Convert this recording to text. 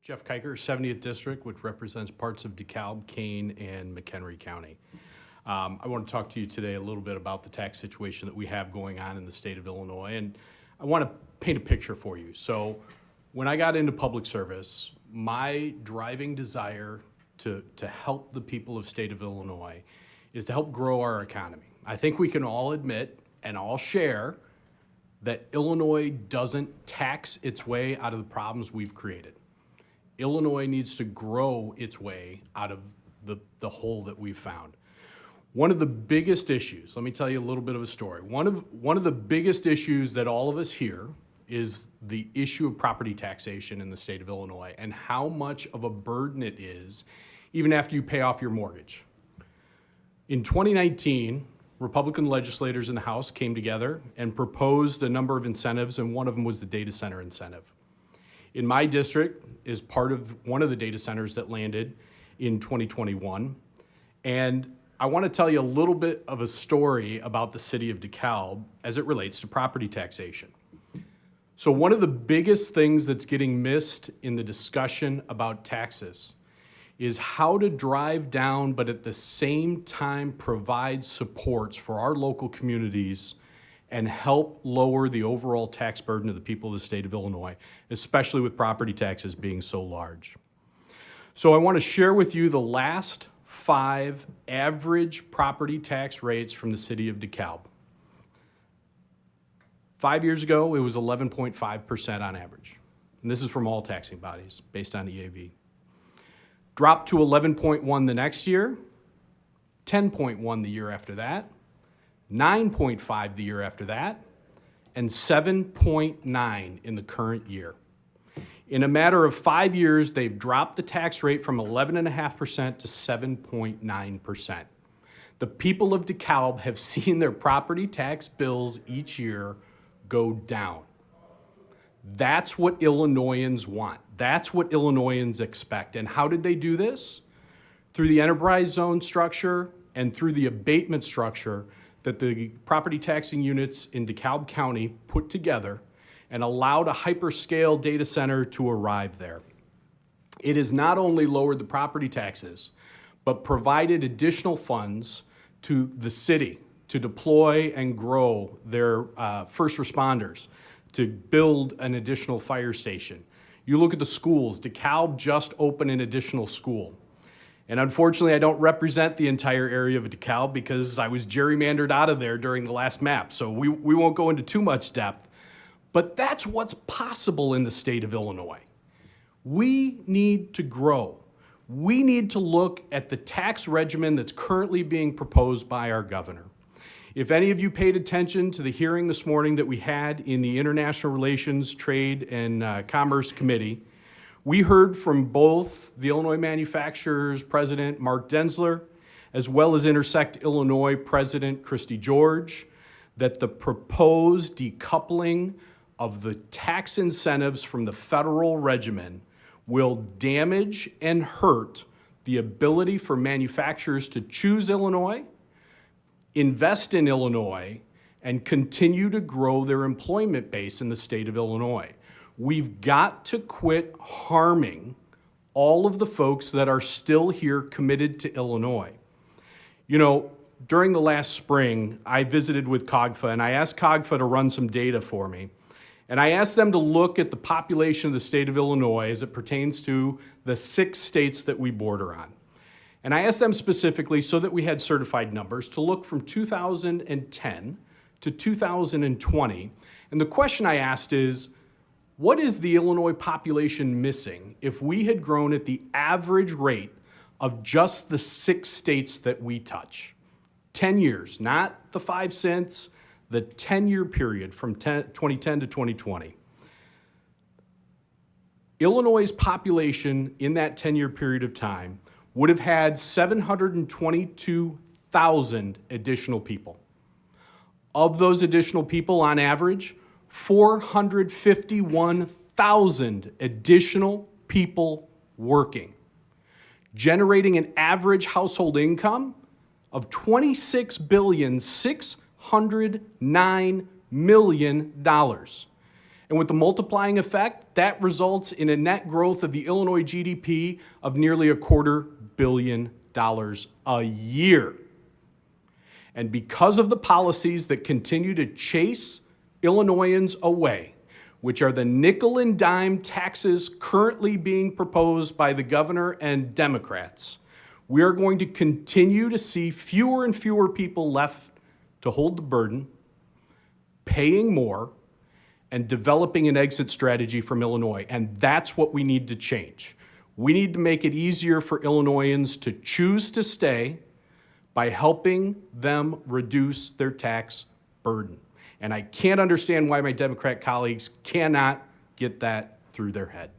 Jeff Keicher, 70th District, which represents parts of DeKalb, Kane, and McHenry County. I want to talk to you today a little bit about the tax situation that we have going on in the state of Illinois, and I want to paint a picture for you. So when I got into public service, my driving desire to help the people of state of Illinois is to help grow our economy. I think we can all admit and all share that Illinois doesn't tax its way out of the problems we've created. Illinois needs to grow its way out of the hole that we've found. One of the biggest issues, let me tell you a little bit of a story. One of the biggest issues that all of us hear is the issue of property taxation in the state of Illinois and how much of a burden it is even after you pay off your mortgage. In 2019, Republican legislators in the House came together and proposed a number of incentives, and one of them was the data center incentive. In my district is part of one of the data centers that landed in 2021. And I want to tell you a little bit of a story about the city of DeKalb as it relates to property taxation. So one of the biggest things that's getting missed in the discussion about taxes is how to drive down, but at the same time provide supports for our local communities and help lower the overall tax burden of the people of the state of Illinois, especially with property taxes being so large. So I want to share with you the last 5 average property tax rates from the city of DeKalb. 5 years ago, it was 11.5% on average. And this is from all taxing bodies based on EAV. Dropped to 11.1 the next year, 10.1 the year after that, 9.5 the year after that, and 7.9 in the current year. In a matter of 5 years, they've dropped the tax rate from 11.5% to 7.9%. The people of DeKalb have seen their property tax bills each year go down. That's what Illinoisans want. That's what Illinoisans expect. And how did they do this? Through the enterprise zone structure and through the abatement structure that the property taxing units in DeKalb County put together and allowed a hyperscale data center to arrive there. It has not only lowered the property taxes, but provided additional funds to the city to deploy and grow their first responders, to build an additional fire station. You look at the schools, DeKalb just opened an additional school. And unfortunately, I don't represent the entire area of DeKalb because I was gerrymandered out of there during the last map. So we won't go into too much depth. But that's what's possible in the state of Illinois. We need to grow. We need to look at the tax regimen that's currently being proposed by our governor. If any of you paid attention to the hearing this morning that we had in the International Relations, Trade, and Commerce Committee, we heard from both the Illinois Manufacturers President Mark Denzler, as well as Intersect Illinois President Christy George, that the proposed decoupling of the tax incentives from the federal regimen will damage and hurt the ability for manufacturers to choose Illinois, invest in Illinois, and continue to grow their employment base in the state of Illinois. We've got to quit harming all of the folks that are still here committed to Illinois. You know, during the last spring, I visited with COGFA, and I asked COGFA to run some data for me. And I asked them to look at the population of the state of Illinois as it pertains to the 6 states that we border on. And I asked them specifically, so that we had certified numbers, to look from 2010 to 2020. And the question I asked is, what is the Illinois population missing if we had grown at the average rate of just the 6 states that we touch? 10 years, not the 5 cents, the 10-year period from 2010 to 2020. Illinois' population in that 10-year period of time would have had 722,000 additional people. Of those additional people, on average, 451,000 additional people working, generating an average household income of $26,609,000,000. And with the multiplying effect, that results in a net growth of the Illinois GDP of nearly $250 million a year. And because of the policies that continue to chase Illinoisans away, which are the nickel and dime taxes currently being proposed by the governor and Democrats, we are going to continue to see fewer and fewer people left to hold the burden, paying more, and developing an exit strategy from Illinois. And that's what we need to change. We need to make it easier for Illinoisans to choose to stay by helping them reduce their tax burden. And I can't understand why my Democrat colleagues cannot get that through their head.